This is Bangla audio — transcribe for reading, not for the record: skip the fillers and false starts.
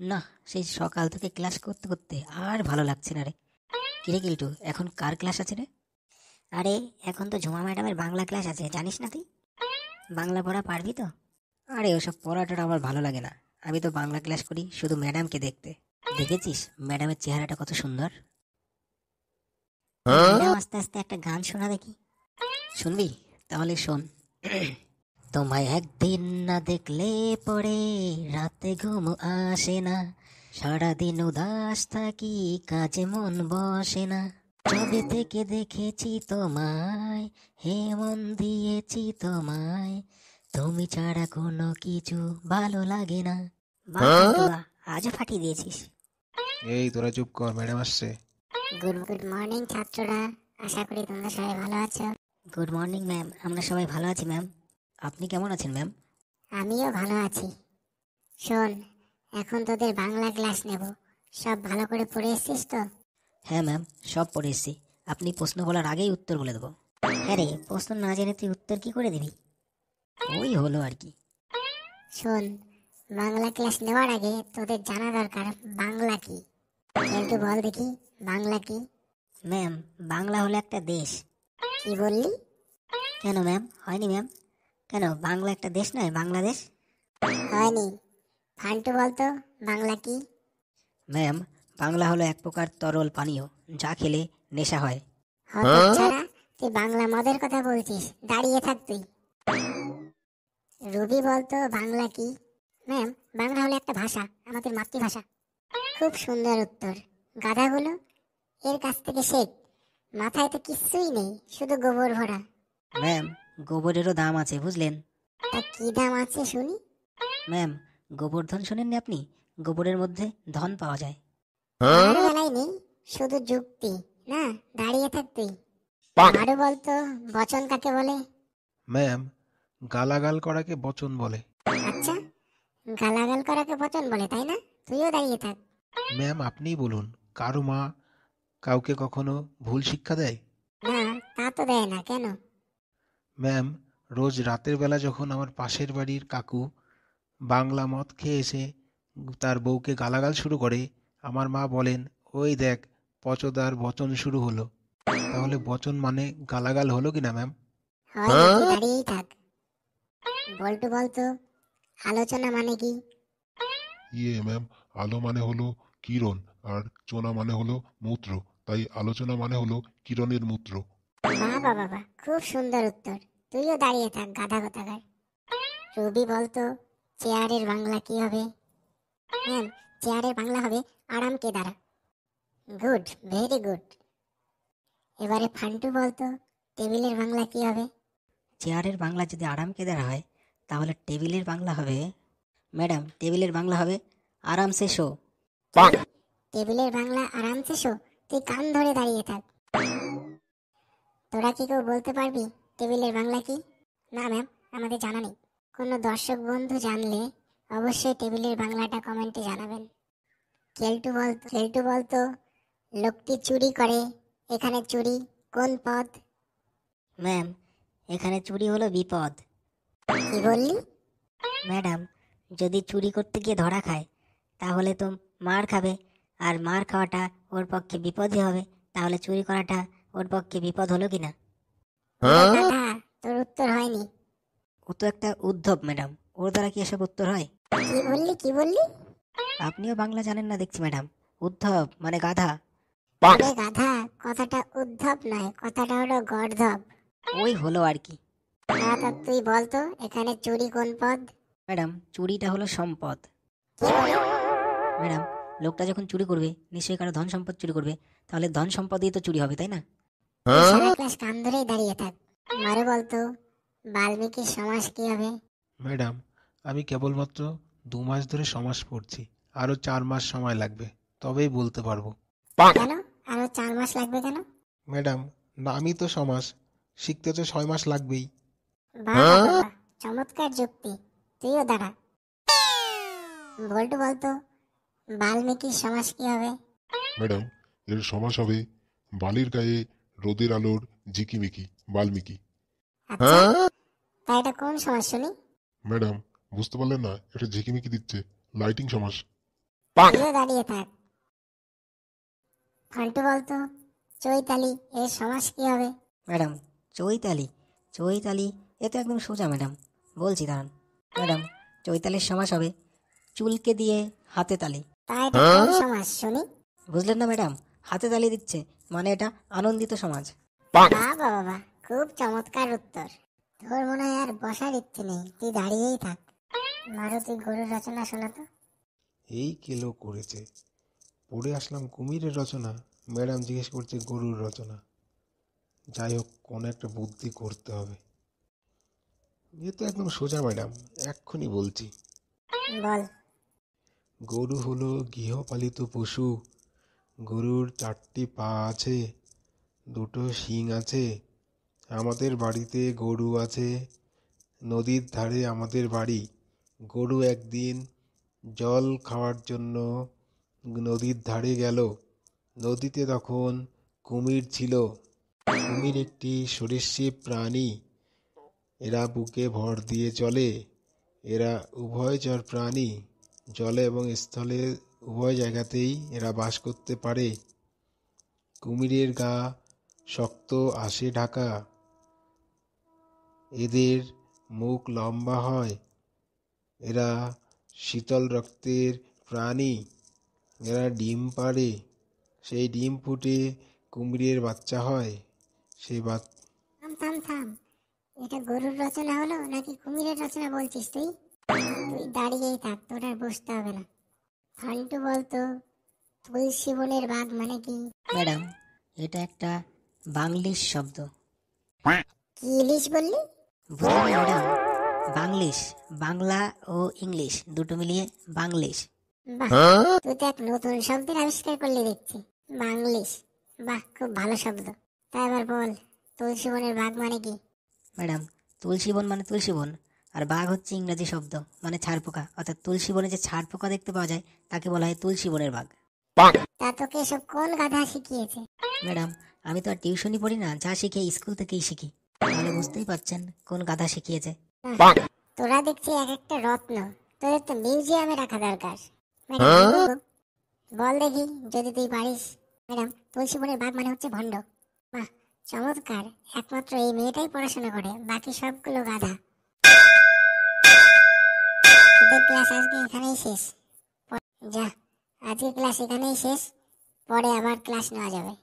না, সেই সকাল থেকে ক্লাস করতে করতে আর ভালো লাগছে না রে। কিরে কিল্টু, এখন কার ক্লাস আছে রে? আরে এখন তো ঝুমা ম্যাডামের বাংলা ক্লাস আছে, জানিস না তুই? বাংলা পড়া পারবি তো? আরে ওসব পড়াটা আমার ভালো লাগে না। আমি তো বাংলা ক্লাস করি শুধু ম্যাডামকে দেখতে। দেখেছিস ম্যাডামের চেহারাটা কত সুন্দর? ম্যাডাম আস্তে আস্তে একটা গান শোনা দেখি। শুনবি? তাহলে শোন। তোমায় একদিন না দেখলে পরে রাতে ঘুম আসে না, সারাদিন উদাস থাকি, কাজে মন বসে না। যবে থেকে দেখেছি তোমায়, হে মন দিয়েছি তোমায়, তুমি ছাড়া কোনো কিছু ভালো লাগে না। বাহ বাহ, আজও ফাটিয়ে দিয়েছিস। এই তোরা চুপ কর, ম্যাডাম আসছে। গুড মর্নিং ছাত্ররা, আশা করি তোমরা সবাই ভালো আছো। গুড মর্নিং ম্যাম, আমরা সবাই ভালো আছি ম্যাম। আপনি কেমন আছেন ম্যাম? আমিও ভালো আছি। শোন, এখন তোদের বাংলা ক্লাস নেব, সব ভালো করে পড়ে এসছিস তো? হ্যাঁ ম্যাম, সব পড়ে এসেছি। আপনি প্রশ্ন বলার আগেই উত্তর বলে দেবো। হ্যাঁ রে, প্রশ্ন না জেনে তুই উত্তর কি করে দিবি? ওই হলো আর কি। শোন, বাংলা ক্লাস নেওয়ার আগে তোদের জানা দরকার বাংলা কি। একটু বল দেখি, বাংলা কি? ম্যাম, বাংলা হলো একটা দেশ। কি বললি? কেন ম্যাম, হয়নি ম্যাম? কেন, বাংলা একটা দেশ নয়, বাংলাদেশ? হয়নি। ফান্টু বলতো বাংলা কি? ম্যাম, বাংলা হলো এক প্রকার তরল পানীয়, যা খেলে নেশা হয়। হতচ্ছাড়া, তুই বাংলা মদের কথা বলছিস? দাঁড়িয়ে থাক তুই। রবি বলতো বাংলা কি? ম্যাম, বাংলা হলো একটা ভাষা, আমাদের মাতৃভাষা। খুব সুন্দর উত্তর। গাধাগুলো, এর কাছ থেকে শেখ। মাথায় তো কিচ্ছুই নেই, শুধু গোবর ভরা। ম্যাম, গোবরেরও দাম আছে, বুঝলেন? তা কি দাম আছে শুনি? ম্যাম, গোবর্ধন শোনেননি আপনি? গোবরের মধ্যে ধন পাওয়া যায়। আমার বেলায় নেই, শুধু যুক্তি। না, দাঁড়িয়ে থাক তুই। আরো বলতো বচন কাকে বলে? ম্যাম, গালাগাল করাকে বচন বলে। আচ্ছা, গালাগাল করাকে বচন বলে, তাই না? তুইও দাঁড়িয়ে থাক। ম্যাম, আপনিই বলুন, কারো মা কাউকে কখনো ভুল শিক্ষা দেয়? না, তা তো দেয় না, কেন? ম্যাম, রোজ রাতের বেলা যখন আমার পাশের বাড়ির কাকু বাংলা মদ খেয়ে এসে তার বউকে গালাগাল শুরু করে, আমার মা বলেন, ওই দেখ, পচদার বচন শুরু হলো। তাহলে বচন মানে গালাগাল হলো কিনা ম্যাম? হয় না, তুই দাঁড়িয়েই থাক। বল্টু বলতো আলোচনা মানে কি? ম্যাম, আলো মানে হলো কিরণ, আর চোনা মানে হলো মূত্র, তাই আলোচনা মানে হলো কিরণের মূত্র। বাবা বাবা, খুব সুন্দর উত্তর। তুইও দাঁড়িয়ে থাক, গাধা কোথাকার। রবি বলতো চেয়ারের বাংলা কি হবে? ম্যাম, চেয়ারের বাংলা হবে আরাম কেদারা। Good, very good. এবারে ফান্টু বলতো টেবিলের বাংলা কি হবে? চেয়ারের বাংলা যদি আরাম কেদারা হয়, তাহলে টেবিলের বাংলা হবে, ম্যাডাম, টেবিলের বাংলা হবে আরামসে শো। টেবিলের বাংলা আরামসে শো? তুই কান ধরে দাঁড়িয়ে থাক। তোরা কি কেউ বলতে পারবি টেবিলের বাংলা কি? না ম্যাম, আমাদের জানা নেই। কোনো দর্শক বন্ধু জানলে অবশ্যই টেবিলের বাংলাটা কমেন্টে জানাবেন। কেলটু বলতো লোকটি চুরি করে, এখানে চুরি কোন পদ? ম্যাম, এখানে চুরি হলো বিপদ। কি বললি? ম্যাডাম, যদি চুরি করতে গিয়ে ধরা খায়, তাহলে তো মার খাবে, আর মার খাওয়াটা ওর পক্ষে বিপদই হবে। তাহলে চুরি করাটা ওর পক্ষে বিপদ হলো কিনা? গাধা, তোর উত্তর হয়নি। ও তো একটা উদ্ধব ম্যাডাম, ওর দ্বারা কি এসব উত্তর হয়? কি বললি? আপনিও বাংলা জানেন না দেখছি ম্যাডাম। উদ্ধব মানে গাধা। আরে গাধা, কথাটা উদ্ধব নয়, কথাটা হলো গর্ধব। ওই হলো আর কি। তা তুই বলতো এখানে চুরি কোন পদ? ম্যাডাম, চুরিটা হলো সম্পদ। কি বলি? ম্যাডাম, লোকটা যখন চুরি করবে, নিশ্চয়ই কারো ধন সম্পদ চুরি করবে, তাহলে ধন সম্পদই তো চুরি হবে, তাই না? তুই সারা ক্লাস কান ধরেই দাঁড়িয়ে থাক। মারো বলতো বাল্মীকির সমাস কি হবে? ম্যাডাম, আমি কেবলমাত্র 2 মাস ধরে সমাস পড়ছি, আরও 4 মাস সময় লাগবে, তবেই বলতে পারবো। কেন আরো 4 মাস লাগবে কেন? ম্যাডাম, নামই তো সমাস, শিখতে তো 6 মাস লাগবেই। বাহ, চমৎকার যুক্তি। তুইও দাঁড়া। বল্টু বলতো বাল্মীকির সমাস কি হবে? ম্যাডাম, এর সমাস হবে বালির গায়ে রোদের আলোর ঝিকিমিকি, বাল্মীকি। আচ্ছা, তা এটা কোন সমাস শুনি? ম্যাডাম, বুঝতে পারলেন না? এটা ঝিকিমিকি দিচ্ছে, লাইটিং সমাস। তুইও দাঁড়িয়ে থাক। ফান্টু বলতো চৈতালি এর সমাস কি হবে? ম্যাডাম, চৈতালি চৈতালি এ তো একদম সোজা ম্যাডাম, বলছি দাঁড়ান। ম্যাডাম, চৈতালির সমাস হবে চুলকে দিয়ে হাতে তালি। তাই এটা কোন সমাস শুনি? বুঝলেন না ম্যাডাম? হাতে তালি দিচ্ছে মানে এটা আনন্দিত সমাজ। বাবা বাবা, খুব চমৎকার উত্তর। তোর মনে হয় আর বসার ইচ্ছে নেই, তুই দাঁড়িয়েই থাক। মারুতি গরুর রচনা শোনাতো। এই কেলো করেছে, পড়ে আসলাম কুমিরের রচনা, ম্যাডাম জিজ্ঞেস করছে গরুর রচনা। যাই হোক, কোনো একটা বুদ্ধি করতে হবে। এ তো একদম সোজা ম্যাডাম, এক্ষুনি বলছি। বল। গরু হলো গৃহপালিত পশু। গরুর 4টি পা আছে, 2টো শিং আছে। আমাদের বাড়িতে গরু আছে, নদীর ধারে আমাদের বাড়ি। গরু একদিন জল খাওয়ার জন্য নদীর ধারে গেল। নদীতে তখন কুমির ছিল। কুমির একটি সরীসৃপ প্রাণী। এরা বুকে ভর দিয়ে চলে। এরা উভয়চর প্রাণী, জলে এবং স্থলে উভয় জায়গাতেই এরা বাস করতে পারে। কুমিরের গা শক্ত আঁশে ঢাকা। এদের মুখ লম্বা হয়। এরা শীতল রক্তের প্রাণী। এরা ডিম পাড়ে। সেই ডিম ফুটে কুমিরের বাচ্চা হয়। সেই থাম থাম থাম, এটা গরুর রচনা হলো নাকি কুমিরের রচনা বলছিস তুই? তুই দাঁড়িয়েই থাক, তোর আর বসতে হবে না। ফান্টু বলতো তুলসী বনের বাঘ মানে কি? ম্যাডাম, এটা একটা বাংলিশ শব্দ। কি ইলিশ বললি? বুঝলেন না ম্যাডাম? বাংলিশ, বাংলা ও ইংলিশ দুটো মিলিয়ে বাংলিশ। বাহ, তুই তো এক নতুন শব্দের আবিষ্কার করলি দেখছি, বাংলিশ। বাহ, খুব ভালো শব্দ। তাই এবার বল, তুলসী বনের বাঘ মানে কি? ম্যাডাম, তুলসী বন মানে তুলসী বন, আর বাঘ হচ্ছে ইংরেজি শব্দ, মানে ছাড় পোকা। অর্থাৎ তুলসী বনে যে ছাড় পোকা দেখতে পাওয়া যায় তাকে বলা হয় তুলসী বনের বাঘ। তা তোকে এসব কোন গাধা শিখিয়েছে? ম্যাডাম, আমি তো আর টিউশনই পড়ি না, যা শিখি স্কুল থেকেই শিখি। তাহলে বুঝতেই পারছেন কোন গাধা শিখিয়েছে। তোরা দেখছি এক একটা রত্ন, তোদের তো মিউজিয়ামে রাখা দরকার। ম্যাডাম, বল দেখি যদি তুই পারিস। ম্যাডাম, তুলসী বনের বাঘ মানে হচ্ছে ভণ্ড। বাহ, চমৎকার। একমাত্র এই মেয়েটাই পড়াশোনা করে, বাকি সবগুলো গাধা। তোদের ক্লাস আজকে এখানেই শেষ। যা, আজকে ক্লাস এখানেই শেষ, পরে আবার ক্লাস নেওয়া যাবে।